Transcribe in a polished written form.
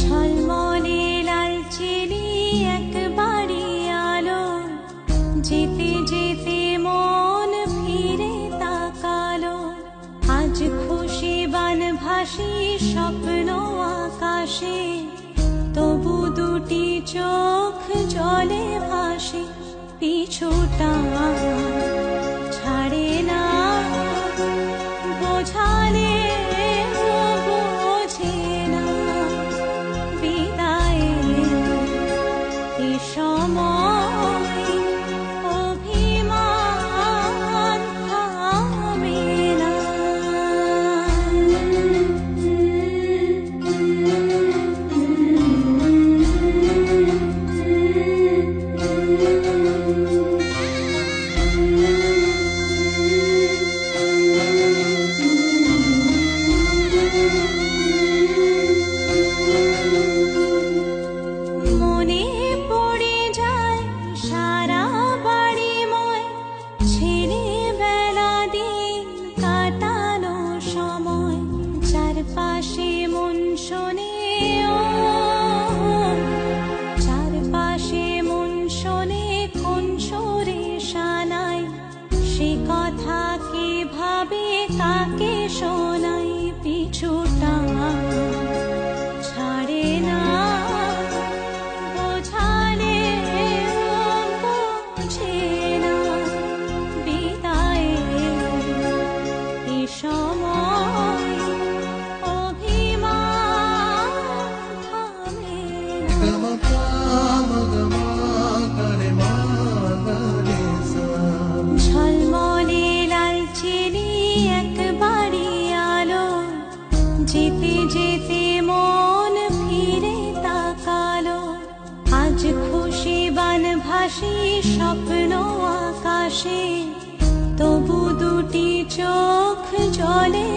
ঝলমলে লালচেরি একবারই আলো, যেতে যেতে মন ফিরে তাকালো। আজ খুশি বানভাসি স্বপ্ন আকাশে, তবু দুটি চোখ জলে ভাসে। পিছুটা ছাড়ে না, বোঝালে বোঝে না। বিদায়ের এ সময় অভিমান থামে না। মনে পড়ে যায় সারা বাড়িময়, ছেলেবেলা দিন কাটানো সময়। চারপাশে মন শোনে, চারপাশে মন শোনে কোন সুরে শানাই। সে কথা কে ভাবে কাকে শোনাই। পিছুটা ছাড়ে না, বোঝালে বোঝে না। বিদায়ের এ সময় অভিমান থামে না। ঝলমলে লালচেরি একবারই আলো, যেতে যেতে মন ফিরে তাকালো। আজ খুশি বানভাসি স্বপ্ন আকাশে, তবু দুটি চোখ জলে